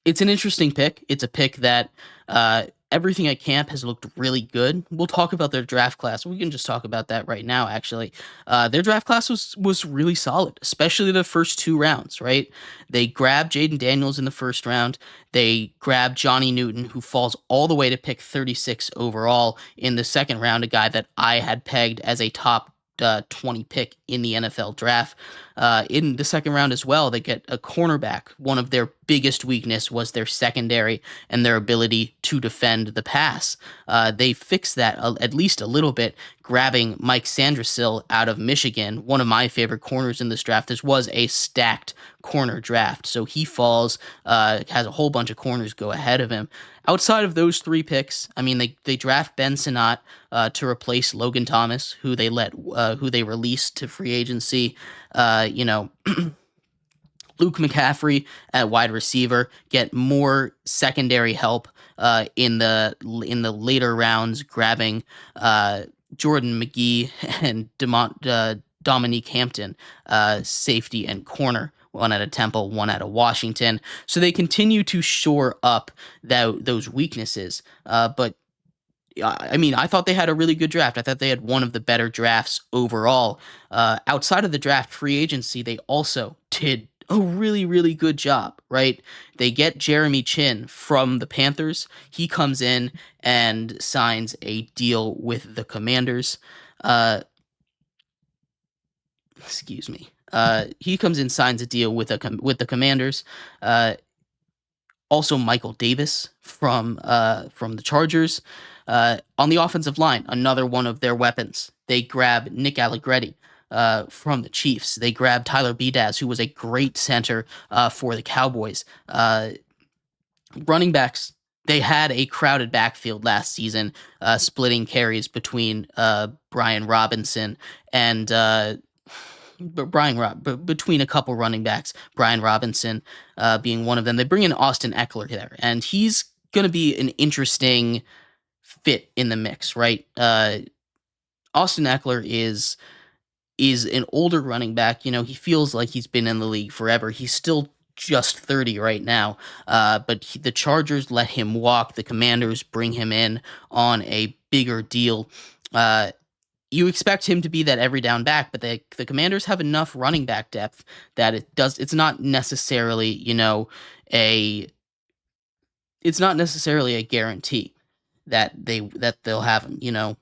It's an interesting pick. It's a pick that everything at camp has looked really good. We'll talk about their draft class. We can just talk about that right now, actually. Their draft class was really solid, especially the first two rounds, right? They grabbed Jaden Daniels in the first round. They grabbed Johnny Newton, who falls all the way to pick 36 overall in the second round, a guy that I had pegged as a top 20 pick in the NFL draft. In the second round as well, they get a cornerback. One of their biggest weakness was their secondary and their ability to defend the pass. They fixed that at least a little bit, grabbing Mike Sandersill out of Michigan, one of my favorite corners in this draft. This was a stacked corner draft, so he falls, has a whole bunch of corners go ahead of him. Outside of those three picks, I mean, they draft Ben Sinnott to replace Logan Thomas, who they released to free agency. Luke McCaffrey at wide receiver, get more secondary help in the later rounds, grabbing Jordan McGee and Dominique Hampton, safety and corner. One out of Temple, one out of Washington. So they continue to shore up those weaknesses. But I mean, I thought they had a really good draft. I thought they had one of the better drafts overall. Outside of the draft free agency, they also did a really, really good job, right? They get Jeremy Chin from the Panthers. He comes in and signs a deal with the Commanders. Excuse me. He comes in, signs a deal with the Commanders. Also, Michael Davis from the Chargers. On the offensive line, another one of their weapons. They grab Nick Allegretti from the Chiefs. They grab Tyler Bedaz, who was a great center for the Cowboys. Running backs, they had a crowded backfield last season, splitting carries between Brian Robinson and between a couple running backs, Brian Robinson being one of them. They bring in Austin Eckler there, and he's going to be an interesting fit in the mix, right? Austin Eckler is an older running back. You know, he feels like he's been in the league forever. He's still just 30 right now. But the Chargers let him walk. The Commanders bring him in on a bigger deal. You expect him to be that every down back, but the Commanders have enough running back depth that it's not necessarily, a guarantee that they'll have him.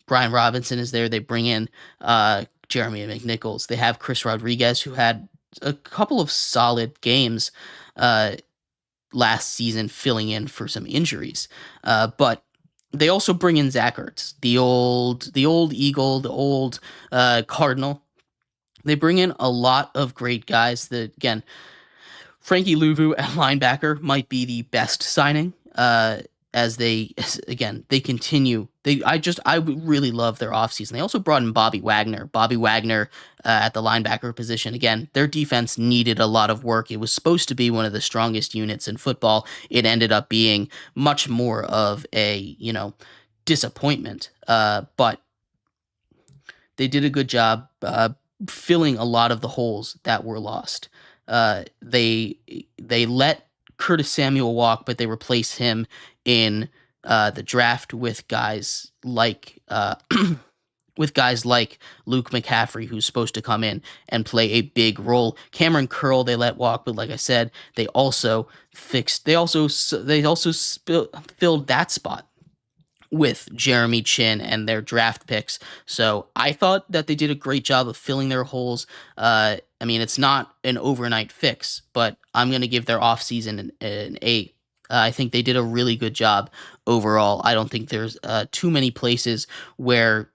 Brian Robinson is there. They bring in Jeremy McNichols. They have Chris Rodriguez, who had a couple of solid games uh, last season, filling in for some injuries. But they also bring in Zach Ertz, the old Eagle, the old Cardinal. They bring in a lot of great guys. That again, Frankie Louvu at linebacker might be the best signing. They continue. I really love their offseason. They also brought in Bobby Wagner. At the linebacker position. Again, their defense needed a lot of work. It was supposed to be one of the strongest units in football. It ended up being much more of a disappointment. But they did a good job filling a lot of the holes that were lost. They let Curtis Samuel walk, but they replaced him in the draft with guys like Luke McCaffrey, who's supposed to come in and play a big role. Cameron Curl they let walk, but like I said, they also filled that spot with Jeremy Chin and their draft picks. So I thought that they did a great job of filling their holes. It's not an overnight fix, but I'm going to give their offseason an 8. I think they did a really good job overall. I don't think there's too many places where,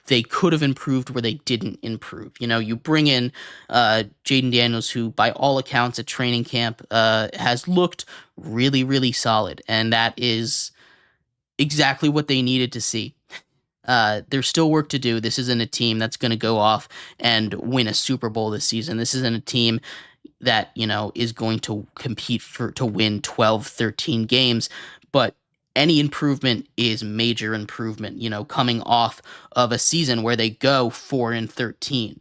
they could have improved where they didn't improve. You bring in Jaden Daniels, who by all accounts at training camp has looked really, really solid. And that is exactly what they needed to see. There's still work to do. This isn't a team that's going to go off and win a Super Bowl this season. This isn't a team that, is going to compete to win 12, 13 games, but any improvement is major improvement, coming off of a season where they go 4-13.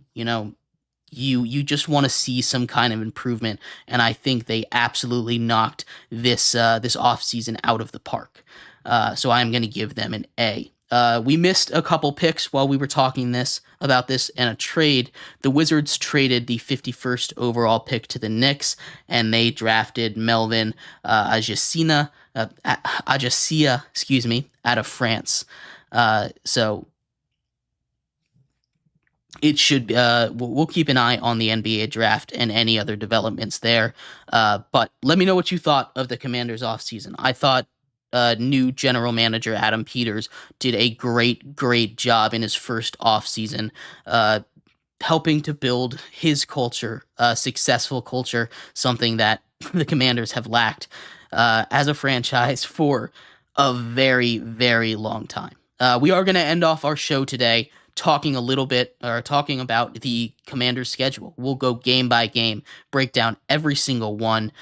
You just want to see some kind of improvement, and I think they absolutely knocked this offseason out of the park. So I'm going to give them an A. We missed a couple picks while we were talking about this in a trade. The Wizards traded the 51st overall pick to the Knicks, and they drafted Melvin Ajasia, out of France. So it should we'll keep an eye on the NBA draft and any other developments there. But let me know what you thought of the Commanders offseason. I thought new general manager Adam Peters did a great job in his first offseason, helping to build his culture, a successful culture, something that the Commanders have lacked as a franchise for a very, very long time. We are going to end off our show today talking about the Commanders' schedule. We'll go game by game, break down every single one,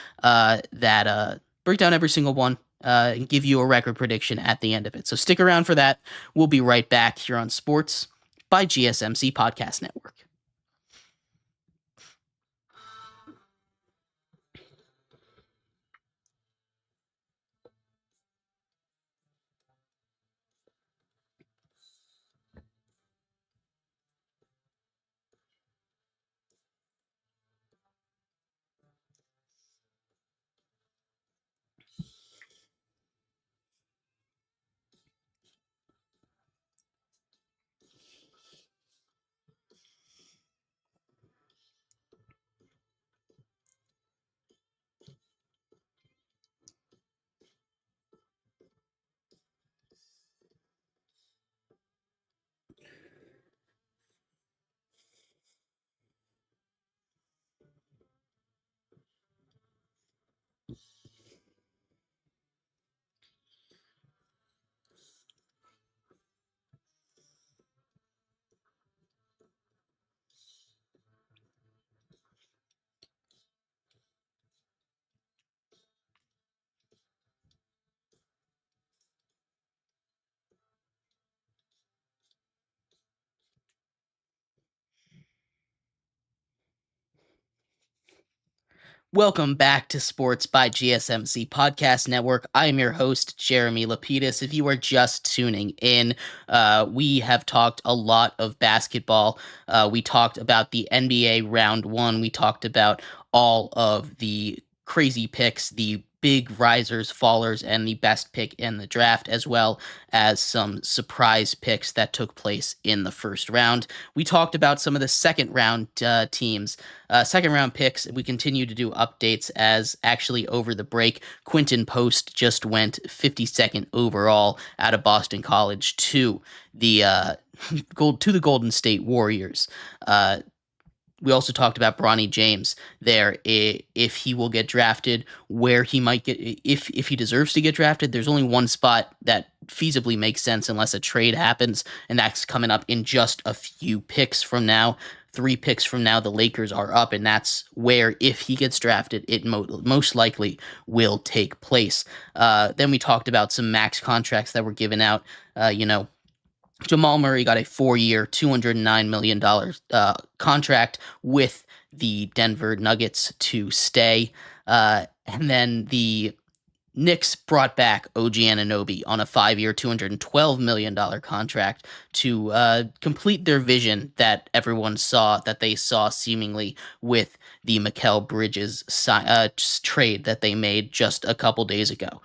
and give you a record prediction at the end of it. So stick around for that. We'll be right back here on Sports by GSMC Podcast Network. Welcome back to Sports by GSMC Podcast Network. I am your host, Jeremy Lapidus. If you are just tuning in, we have talked a lot of basketball. We talked about the NBA Round 1. We talked about all of the crazy picks, the big risers, fallers, and the best pick in the draft, as well as some surprise picks that took place in the first round. We talked about some of the second round teams. Second round picks, we continue to do updates as actually over the break, Quinton Post just went 52nd overall out of Boston College to the Golden State Warriors. We also talked about Bronny James there, if he will get drafted, where he might get, if he deserves to get drafted. There's only one spot that feasibly makes sense unless a trade happens, and that's coming up in just a few picks from now. 3 picks from now, the Lakers are up, and that's where, if he gets drafted, it most likely will take place. Then we talked about some max contracts that were given out. Jamal Murray got a 4-year, $209 million contract with the Denver Nuggets to stay. And then the Knicks brought back OG Anunoby on a 5-year, $212 million contract to complete their vision that everyone saw, that they saw seemingly with the Mikal Bridges trade that they made just a couple days ago.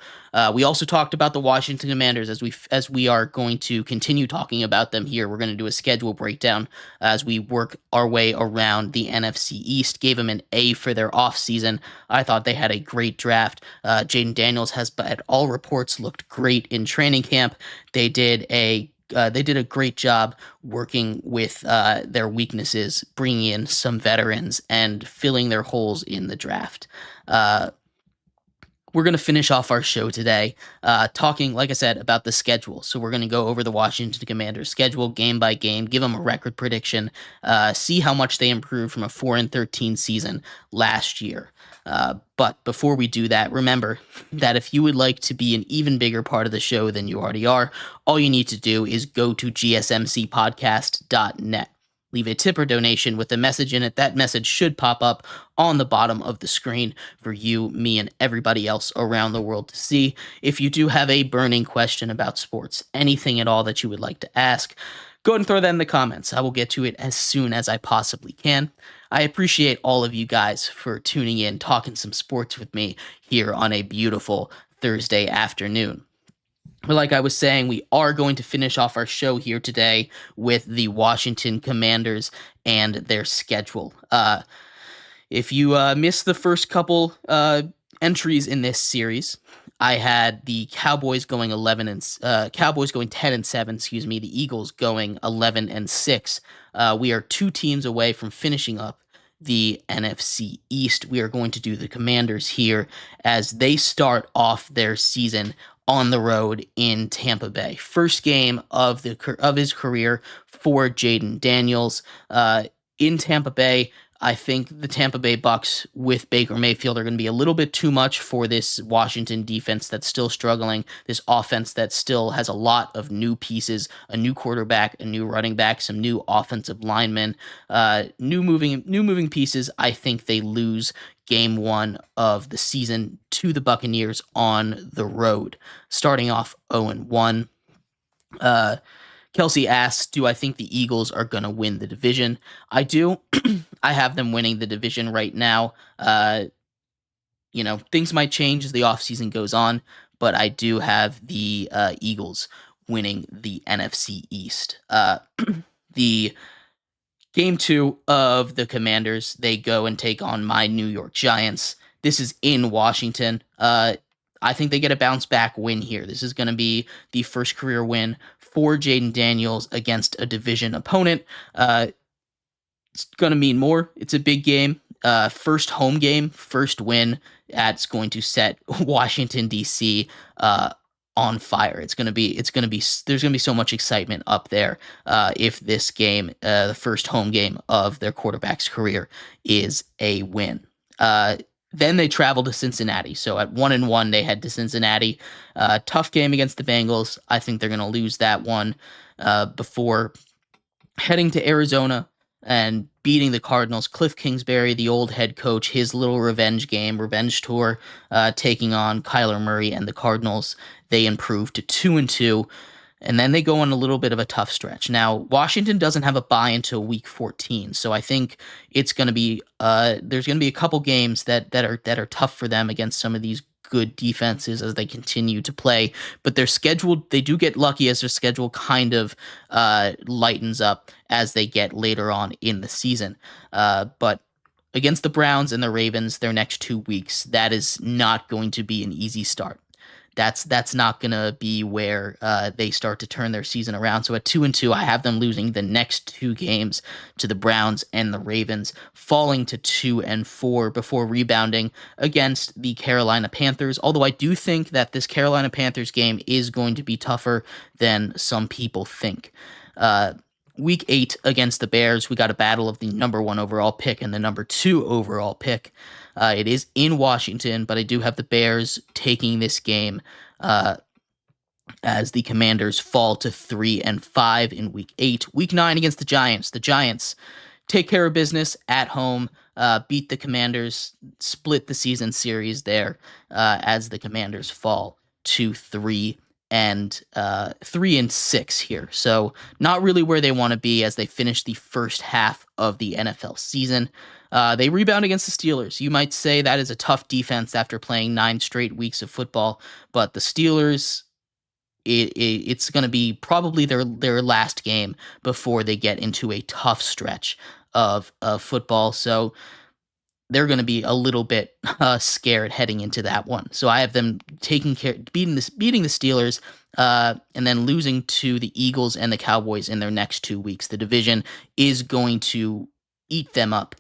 We also talked about the Washington Commanders, as we are going to continue talking about them here. We're going to do a schedule breakdown as we work our way around the NFC East. Gave them an A for their offseason. I thought they had a great draft. Jaden Daniels has, at all reports, looked great in training camp. They did a great job working with their weaknesses, bringing in some veterans and filling their holes in the draft. We're going to finish off our show today talking, like I said, about the schedule. So we're going to go over the Washington Commanders schedule game by game, give them a record prediction, see how much they improved from a 4-13 season last year. But before we do that, remember that if you would like to be an even bigger part of the show than you already are, all you need to do is go to gsmcpodcast.net. Leave a tip or donation with a message in it. That message should pop up on the bottom of the screen for you, me, and everybody else around the world to see. If you do have a burning question about sports, anything at all that you would like to ask, go ahead and throw that in the comments. I will get to it as soon as I possibly can. I appreciate all of you guys for tuning in, talking some sports with me here on a beautiful Thursday afternoon. But like I was saying, we are going to finish off our show here today with the Washington Commanders and their schedule. If you missed the first couple entries in this series, I had the Cowboys going 10-7. Excuse me, the Eagles going 11-6. We are 2 teams away from finishing up the NFC East. We are going to do the Commanders here as they start off their season on the road in Tampa Bay. First game of his career for Jaden Daniels in Tampa Bay. I think the Tampa Bay Bucks with Baker Mayfield are going to be a little bit too much for this Washington defense that's still struggling, this offense that still has a lot of new pieces, a new quarterback, a new running back, some new offensive linemen, new moving pieces. I think they lose game 1 of the season to the Buccaneers on the road, starting off 0-1. Kelsey asks, do I think the Eagles are going to win the division? I do. I have them winning the division right now. Things might change as the offseason goes on, but I do have the Eagles winning the NFC East. The Game 2 of the Commanders, they go and take on my New York Giants. This is in Washington. I think they get a bounce back win here. This is going to be the first career win for Jaden Daniels against a division opponent. It's going to mean more. It's a big game. First home game, first win. That's going to set Washington, D.C. On fire. There's going to be so much excitement up there if this game, the first home game of their quarterback's career, is a win. Then they travel to Cincinnati. So at 1-1, they head to Cincinnati. Tough game against the Bengals. I think they're going to lose that one before heading to Arizona and beating the Cardinals. Cliff Kingsbury, the old head coach, his little revenge game, revenge tour, taking on Kyler Murray and the Cardinals. They improved to 2-2. And then they go on a little bit of a tough stretch. Now, Washington doesn't have a bye until week 14, so I think it's going to be there's going to be a couple games that are tough for them against some of these good defenses as they continue to play. But their schedule, they do get lucky as their schedule kind of lightens up as they get later on in the season. But against the Browns and the Ravens, their next 2 weeks, that is not going to be an easy start. That's not gonna be where they start to turn their season around. So at 2-2, I have them losing the next 2 games to the Browns and the Ravens, falling to 2-4 before rebounding against the Carolina Panthers. Although I do think that this Carolina Panthers game is going to be tougher than some people think. Week 8 against the Bears, we got a battle of the number 1 overall pick and the number 2 overall pick. It is in Washington, but I do have the Bears taking this game as the Commanders fall to 3-5 in Week 8. Week 9 against the Giants. The Giants take care of business at home, beat the Commanders, split the season series there as the Commanders fall to 3-6 here. So not really where they want to be as they finish the first half of the NFL season. They rebound against the Steelers. You might say that is a tough defense after playing 9 straight weeks of football, but the Steelers, it's going to be probably their last game before they get into a tough stretch of football. So they're going to be a little bit scared heading into that one. So I have them beating the Steelers, and then losing to the Eagles and the Cowboys in their next 2 weeks. The division is going to eat them up.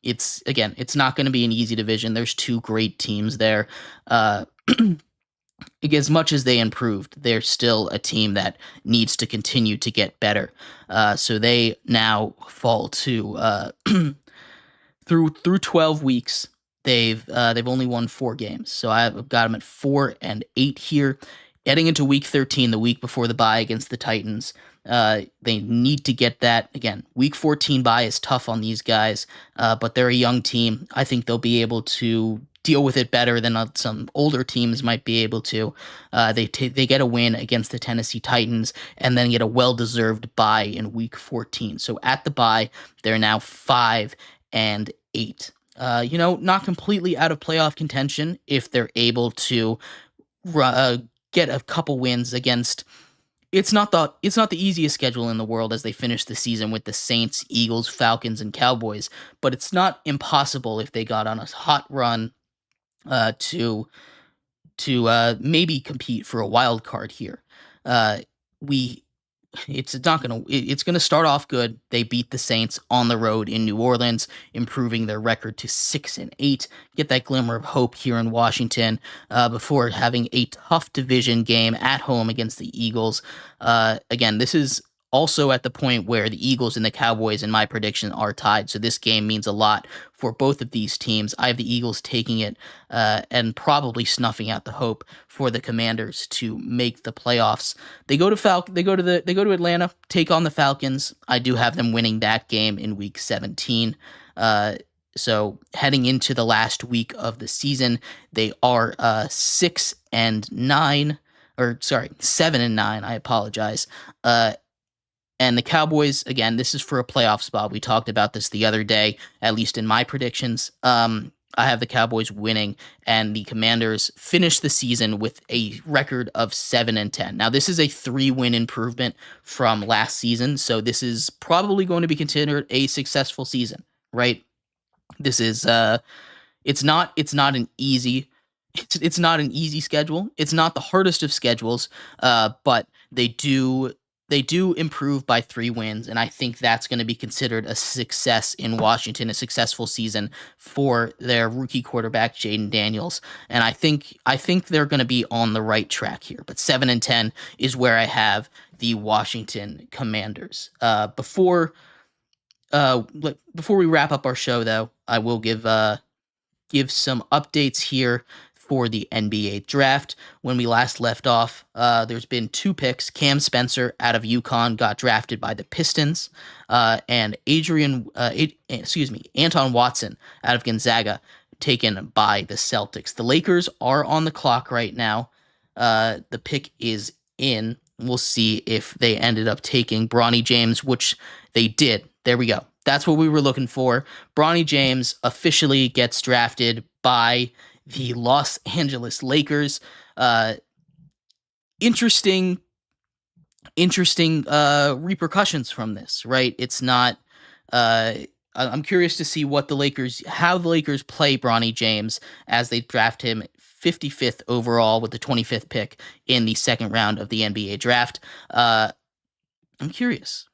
It's not going to be an easy division. There's 2 great teams there. As much as they improved, they're still a team that needs to continue to get better. So they now fall to through 12 weeks. They've only won 4 games. So I've got them at 4-8 here. Heading into week 13, the week before the bye against the Titans, they need to get that. Again, week 14 bye is tough on these guys, but they're a young team. I think they'll be able to deal with it better than some older teams might be able to. They get a win against the Tennessee Titans and then get a well-deserved bye in week 14. So at the bye, they're now 5-8. Not completely out of playoff contention if they're able to get a couple wins against. It's not the easiest schedule in the world as they finish the season with the Saints, Eagles, Falcons, and Cowboys, but it's not impossible if they got on a hot run to maybe compete for a wild card here. It's gonna start off good. They beat the Saints on the road in New Orleans, improving their record to 6-8. Get that glimmer of hope here in Washington before having a tough division game at home against the Eagles. Again, this is also at the point where the Eagles and the Cowboys, in my prediction, are tied. So this game means a lot for both of these teams. I have the Eagles taking it and probably snuffing out the hope for the Commanders to make the playoffs. They go to Atlanta, take on the Falcons. I do have them winning that game in week 17. So heading into the last week of the season, they are 7-9. I apologize. And the Cowboys, again, this is for a playoff spot. We talked about this the other day, at least in my predictions. I have the Cowboys winning, and the Commanders finish the season with a record of 7-10. Now, this is a 3-win improvement from last season, so this is probably going to be considered a successful season, right? This is it's not an easy schedule. It's not the hardest of schedules, but they do improve by 3 wins, and I think that's going to be considered a success in Washington, a successful season for their rookie quarterback Jaden Daniels. And I think they're going to be on the right track here. But 7-10 is where I have the Washington Commanders. Before we wrap up our show, though, I will give some updates here for the NBA draft. When we last left off, there's been 2 picks. Cam Spencer out of UConn got drafted by the Pistons, and Anton Watson out of Gonzaga taken by the Celtics. The Lakers are on the clock right now. The pick is in. We'll see if they ended up taking Bronny James, which they did. There we go. That's what we were looking for. Bronny James officially gets drafted by the Los Angeles Lakers. Interesting repercussions from this, right? It's not. I'm curious to see how the Lakers play Bronny James as they draft him 55th overall with the 25th pick in the second round of the NBA draft. I'm curious.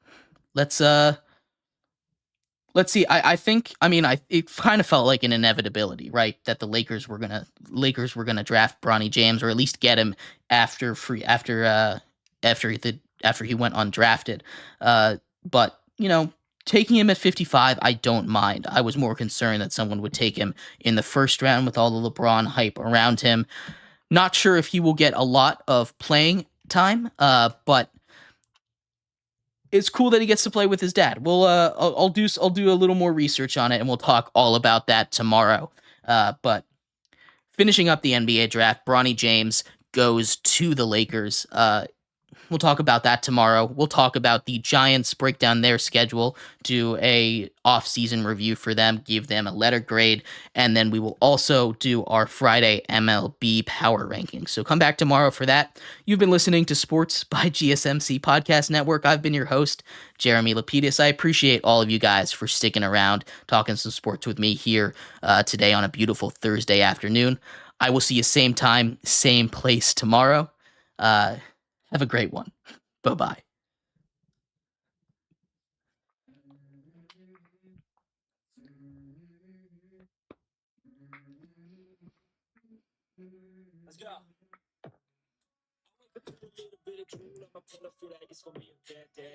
Let's see. It kind of felt like an inevitability, right? That the Lakers were gonna draft Bronny James, or at least get him after he went undrafted. But taking him at 55, I don't mind. I was more concerned that someone would take him in the first round with all the LeBron hype around him. Not sure if he will get a lot of playing time, but it's cool that he gets to play with his dad. I'll do a little more research on it, and we'll talk all about that tomorrow. But finishing up the NBA draft, Bronny James goes to the Lakers. We'll talk about that tomorrow. We'll talk about the Giants, break down their schedule, do a off-season review for them, give them a letter grade, and then we will also do our Friday MLB power rankings. So come back tomorrow for that. You've been listening to Sports by GSMC Podcast Network. I've been your host, Jeremy Lapidus. I appreciate all of you guys for sticking around, talking some sports with me here today on a beautiful Thursday afternoon. I will see you same time, same place tomorrow. Have a great one. Bye-bye. Let's go. Put a little bit of drool on my pillow, feel like it's gonna be a bad day.